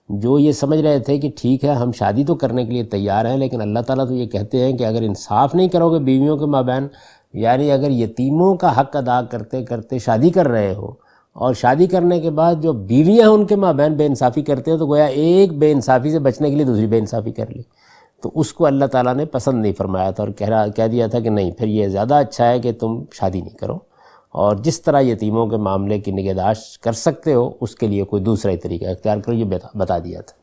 جو یہ سمجھ رہے تھے کہ ٹھیک ہے ہم شادی تو کرنے کے لیے تیار ہیں، لیکن اللہ تعالیٰ تو یہ کہتے ہیں کہ اگر انصاف نہیں کرو گے بیویوں کے مابین، یعنی اگر یتیموں کا حق ادا کرتے کرتے شادی کر رہے ہو اور شادی کرنے کے بعد جو بیویاں ہیں ان کے مابین بے انصافی کرتے ہو، تو گویا ایک بے انصافی سے بچنے کے لیے دوسری بے انصافی کر لی، تو اس کو اللہ تعالیٰ نے پسند نہیں فرمایا تھا اور کہہ دیا تھا کہ نہیں، پھر یہ زیادہ اچھا ہے کہ تم شادی نہیں کرو، اور جس طرح یتیموں کے معاملے کی نگہداشت کر سکتے ہو اس کے لیے کوئی دوسرا ہی طریقہ اختیار کرو، یہ بتا دیا تھا۔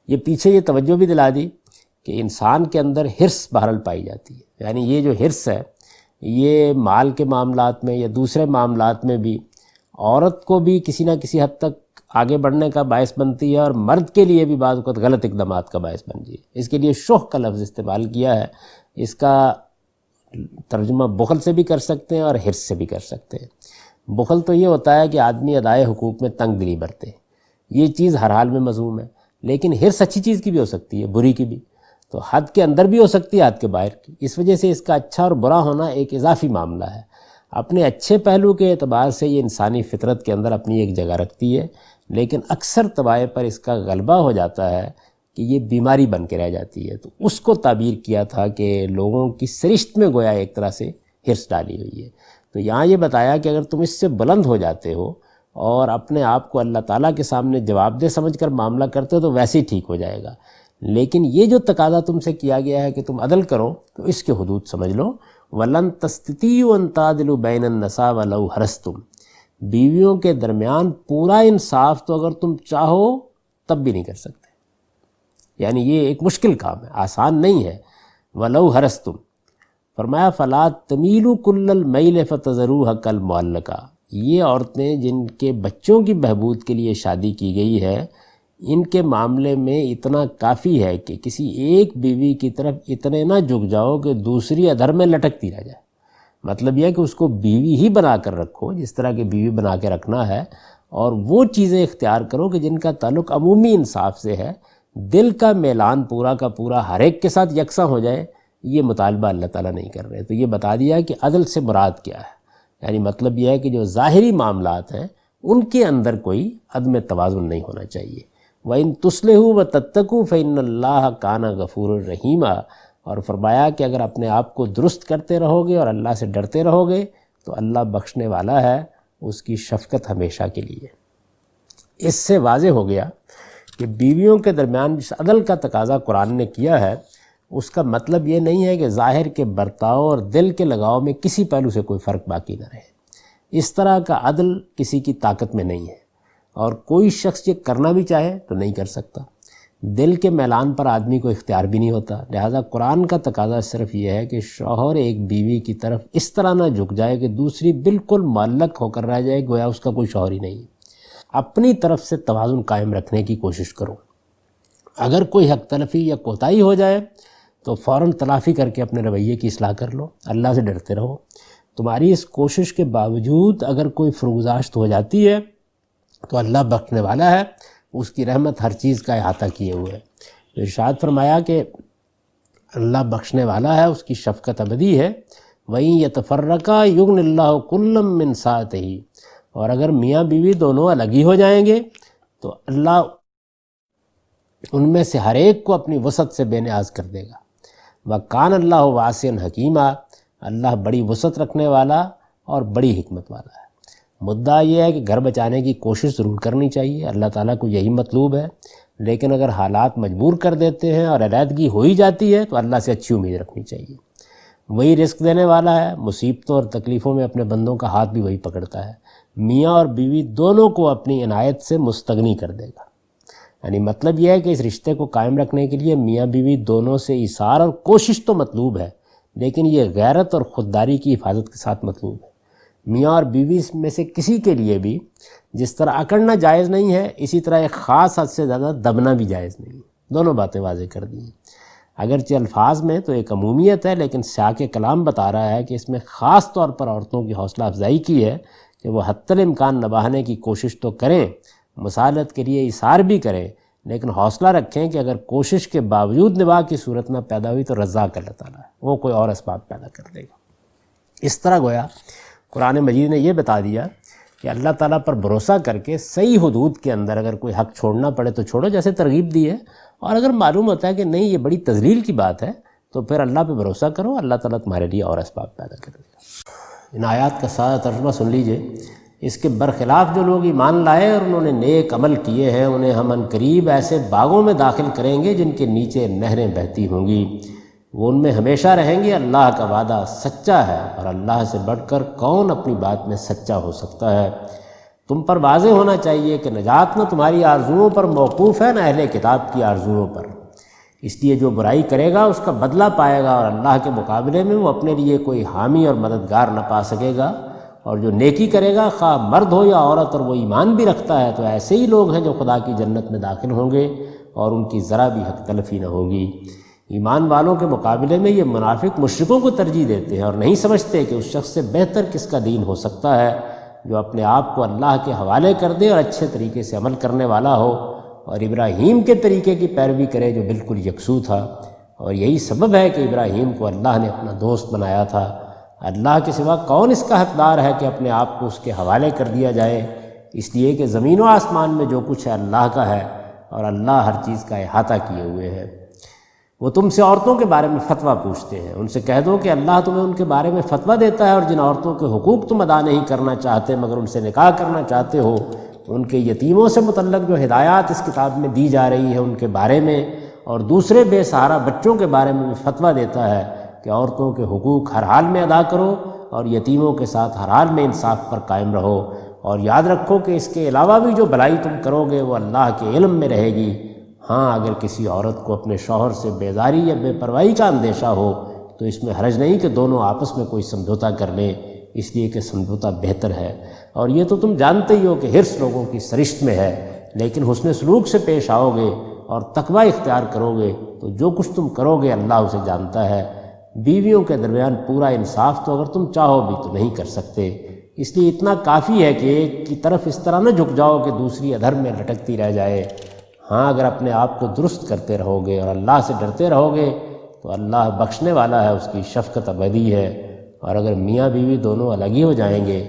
یہ پیچھے یہ توجہ بھی دلا دی کہ انسان کے اندر حرص بہرحال پائی جاتی ہے، یعنی یہ جو حرص ہے یہ مال کے معاملات میں یا دوسرے معاملات میں بھی عورت کو بھی کسی نہ کسی حد تک آگے بڑھنے کا باعث بنتی ہے، اور مرد کے لیے بھی بعض اوقات غلط اقدامات کا باعث بنتی ہے۔ اس کے لیے شح کا لفظ استعمال کیا ہے، اس کا ترجمہ بخل سے بھی کر سکتے ہیں اور حرص سے بھی کر سکتے ہیں۔ بخل تو یہ ہوتا ہے کہ آدمی ادائے حقوق میں تنگ دلی برتے، یہ چیز ہر حال میں مذموم ہے، لیکن حرص اچھی چیز کی بھی ہو سکتی ہے، بری کی بھی، تو حد کے اندر بھی ہو سکتی ہے، حد کے باہر کی۔ اس وجہ سے اس کا اچھا اور برا ہونا ایک اضافی معاملہ ہے۔ اپنے اچھے پہلو کے اعتبار سے یہ انسانی فطرت کے اندر اپنی ایک جگہ رکھتی ہے، لیکن اکثر طباع پر اس کا غلبہ ہو جاتا ہے کہ یہ بیماری بن کے رہ جاتی ہے، تو اس کو تعبیر کیا تھا کہ لوگوں کی سرشت میں گویا ایک طرح سے حرص ڈالی ہوئی ہے۔ تو یہاں یہ بتایا کہ اگر تم اس سے بلند ہو جاتے ہو اور اپنے آپ کو اللہ تعالیٰ کے سامنے جواب دہ سمجھ کر معاملہ کرتے ہو تو ویسے ہی ٹھیک ہو جائے گا، لیکن یہ جو تقاضا تم سے کیا گیا ہے کہ تم عدل کرو تو اس کے حدود سمجھ لو۔ وَلَن تَسْتَطِيعُوا أَن تَعْدِلُوا بَيْنَ النِّسَاءِ وَلَوْ حَرَصْتُمْ، بیویوں کے درمیان پورا انصاف تو اگر تم چاہو تب بھی نہیں کر سکتے، یعنی یہ ایک مشکل کام ہے، آسان نہیں ہے۔ وَلَوْ حَرَصْتُمْ، فرمایا فَلَا تَمِيلُوا كُلَّ الْمَيْلِ فَتَذَرُوهَا كَالْمُعَلَّقَةِ، یہ عورتیں جن کے بچوں کی بہبود کے لیے شادی کی گئی ہے، ان کے معاملے میں اتنا کافی ہے کہ کسی ایک بیوی کی طرف اتنے نہ جھک جاؤ کہ دوسری ادھر میں لٹکتی رہ جائے۔ مطلب یہ کہ اس کو بیوی ہی بنا کر رکھو جس طرح کی بیوی بنا کے رکھنا ہے، اور وہ چیزیں اختیار کرو کہ جن کا تعلق عمومی انصاف سے ہے، دل کا میلان پورا کا پورا ہر ایک کے ساتھ یکساں ہو جائے، یہ مطالبہ اللہ تعالیٰ نہیں کر رہے۔ تو یہ بتا دیا کہ عدل سے مراد کیا ہے، یعنی مطلب یہ ہے کہ جو ظاہری معاملات ہیں ان کے اندر کوئی عدم توازن نہیں ہونا چاہیے۔ وَإِن تُصْلِحُوا وَتَتَّقُوا فَإِنَّ اللَّهَ كَانَ غَفُورًا رَحِيمًا، اور فرمایا کہ اگر اپنے آپ کو درست کرتے رہو گے اور اللہ سے ڈرتے رہو گے تو اللہ بخشنے والا ہے، اس کی شفقت ہمیشہ کے لیے۔ اس سے واضح ہو گیا کہ بیویوں کے درمیان جس عدل کا تقاضا قرآن نے کیا ہے، اس کا مطلب یہ نہیں ہے کہ ظاہر کے برتاؤ اور دل کے لگاؤ میں کسی پہلو سے کوئی فرق باقی نہ رہے۔ اس طرح کا عدل کسی کی طاقت میں نہیں ہے، اور کوئی شخص یہ کرنا بھی چاہے تو نہیں کر سکتا۔ دل کے میلان پر آدمی کو اختیار بھی نہیں ہوتا، لہذا قرآن کا تقاضا صرف یہ ہے کہ شوہر ایک بیوی کی طرف اس طرح نہ جھک جائے کہ دوسری بالکل معلق ہو کر رہ جائے، گویا اس کا کوئی شوہر ہی نہیں۔ اپنی طرف سے توازن قائم رکھنے کی کوشش کرو۔ اگر کوئی حق تلفی یا کوتاہی ہو جائے تو فوراً تلافی کر کے اپنے رویے کی اصلاح کر لو، اللہ سے ڈرتے رہو۔ تمہاری اس کوشش کے باوجود اگر کوئی فروگزاشت ہو جاتی ہے تو اللہ بخشنے والا ہے، اس کی رحمت ہر چیز کا احاطہ کیے ہوئے ہے۔ تو ارشاد فرمایا کہ اللہ بخشنے والا ہے، اس کی شفقت ابدی ہے۔ وَإِن يَتَفَرَّقَا يُغْنِ اللَّهُ كُلًّا مِّن سَعَتِهِ، اور اگر میاں بیوی دونوں الگ ہی ہو جائیں گے تو اللہ ان میں سے ہر ایک کو اپنی وسعت سے بے نیاز کر دے گا۔ وَكَانَ اللَّهُ وَاسِعًا حَكِيمًا، اللہ بڑی وسعت رکھنے والا اور بڑی حکمت والا ہے۔ مدعا یہ ہے کہ گھر بچانے کی کوشش ضرور کرنی چاہیے، اللہ تعالیٰ کو یہی مطلوب ہے، لیکن اگر حالات مجبور کر دیتے ہیں اور علیحدگی ہو ہی جاتی ہے تو اللہ سے اچھی امید رکھنی چاہیے۔ وہی رزق دینے والا ہے، مصیبتوں اور تکلیفوں میں اپنے بندوں کا ہاتھ بھی وہی پکڑتا ہے۔ میاں اور بیوی دونوں کو اپنی عنایت سے مستغنی کر دے گا۔ یعنی مطلب یہ ہے کہ اس رشتے کو قائم رکھنے کے لیے میاں بیوی دونوں سے ایثار اور کوشش تو مطلوب ہے، لیکن یہ غیرت اور خودداری کی حفاظت کے ساتھ مطلوب ہے۔ میاں اور بیوی میں سے کسی کے لیے بھی جس طرح اکڑنا جائز نہیں ہے، اسی طرح ایک خاص حد سے زیادہ دبنا بھی جائز نہیں ہے۔ دونوں باتیں واضح کر دی ہیں۔ اگرچہ الفاظ میں تو ایک عمومیت ہے، لیکن سیاق کلام بتا رہا ہے کہ اس میں خاص طور پر عورتوں کی حوصلہ افزائی کی ہے کہ وہ حتی الامکان نبھانے کی کوشش تو کریں، مسالت کے لیے ایثار بھی کریں، لیکن حوصلہ رکھیں کہ اگر کوشش کے باوجود نباہ کی صورت نہ پیدا ہوئی تو رزاق اللہ تعالیٰ ہے، وہ کوئی اور اسباب پیدا کر دے گا۔ اس طرح گویا قرآن مجید نے یہ بتا دیا کہ اللہ تعالیٰ پر بھروسہ کر کے صحیح حدود کے اندر اگر کوئی حق چھوڑنا پڑے تو چھوڑو، جیسے ترغیب دی ہے، اور اگر معلوم ہوتا ہے کہ نہیں یہ بڑی تذلیل کی بات ہے تو پھر اللہ پہ بھروسہ کرو، اللہ تعالیٰ تمہارے لیے اور اسباب پیدا کر دے گا۔ ان آیات کا سادہ ترجمہ سن لیجئے۔ اس کے برخلاف جو لوگ ایمان لائے اور انہوں نے نیک عمل کیے ہیں، انہیں ہم عنقریب ایسے باغوں میں داخل کریں گے جن کے نیچے نہریں بہتی ہوں گی، وہ ان میں ہمیشہ رہیں گے۔ اللہ کا وعدہ سچا ہے، اور اللہ سے بڑھ کر کون اپنی بات میں سچا ہو سکتا ہے۔ تم پر واضح ہونا چاہیے کہ نجات نہ تمہاری آرزوؤں پر موقوف ہے، نہ اہل کتاب کی آرزوؤں پر، اس لیے جو برائی کرے گا اس کا بدلہ پائے گا، اور اللہ کے مقابلے میں وہ اپنے لیے کوئی حامی اور مددگار نہ پا سکے گا۔ اور جو نیکی کرے گا، خواہ مرد ہو یا عورت، اور وہ ایمان بھی رکھتا ہے، تو ایسے ہی لوگ ہیں جو خدا کی جنت میں داخل ہوں گے اور ان کی ذرا بھی حق تلفی نہ ہوگی۔ ایمان والوں کے مقابلے میں یہ منافق مشرکوں کو ترجیح دیتے ہیں اور نہیں سمجھتے کہ اس شخص سے بہتر کس کا دین ہو سکتا ہے جو اپنے آپ کو اللہ کے حوالے کر دے اور اچھے طریقے سے عمل کرنے والا ہو، اور ابراہیم کے طریقے کی پیروی کرے جو بالکل یکسو تھا۔ اور یہی سبب ہے کہ ابراہیم کو اللہ نے اپنا دوست بنایا تھا۔ اللہ کے سوا کون اس کا حقدار ہے کہ اپنے آپ کو اس کے حوالے کر دیا جائے؟ اس لیے کہ زمین و آسمان میں جو کچھ ہے اللہ کا ہے، اور اللہ ہر چیز کا احاطہ کیے ہوئے ہے۔ وہ تم سے عورتوں کے بارے میں فتویٰ پوچھتے ہیں، ان سے کہہ دو کہ اللہ تمہیں ان کے بارے میں فتویٰ دیتا ہے، اور جن عورتوں کے حقوق تم ادا نہیں کرنا چاہتے مگر ان سے نکاح کرنا چاہتے ہو، ان کے یتیموں سے متعلق جو ہدایات اس کتاب میں دی جا رہی ہیں ان کے بارے میں، اور دوسرے بے سہارا بچوں کے بارے میں بھی فتویٰ دیتا ہے کہ عورتوں کے حقوق ہر حال میں ادا کرو، اور یتیموں کے ساتھ ہر حال میں انصاف پر قائم رہو، اور یاد رکھو کہ اس کے علاوہ بھی جو بھلائی تم کرو گے وہ اللہ کے علم میں رہے گی۔ ہاں، اگر کسی عورت کو اپنے شوہر سے بیزاری یا بے پرواہی کا اندیشہ ہو تو اس میں حرج نہیں کہ دونوں آپس میں کوئی سمجھوتا کر لیں، اس لیے کہ سمجھوتا بہتر ہے۔ اور یہ تو تم جانتے ہی ہو کہ حرص لوگوں کی سرشت میں ہے، لیکن حسن سلوک سے پیش آؤ گے اور تقوی اختیار کرو گے تو جو کچھ تم کرو گے اللہ اسے جانتا ہے۔ بیویوں کے درمیان پورا انصاف تو اگر تم چاہو بھی تو نہیں کر سکتے، اس لیے اتنا کافی ہے کہ ایک کی طرف اس طرح نہ جھک جاؤ کہ دوسری ادھر میں لٹکتی رہ جائے۔ ہاں، اگر اپنے آپ کو درست کرتے رہو گے اور اللہ سے ڈرتے رہو گے تو اللہ بخشنے والا ہے، اس کی شفقت ابدی ہے۔ اور اگر میاں بیوی دونوں الگ ہی ہو جائیں گے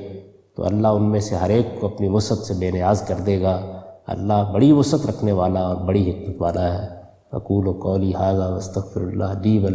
تو اللہ ان میں سے ہر ایک کو اپنی وسعت سے بے نیاز کر دے گا۔ اللہ بڑی وسعت رکھنے والا اور بڑی حکمت والا ہے۔ اقول قولی ھذا واستغفر اللہ لی ولکم۔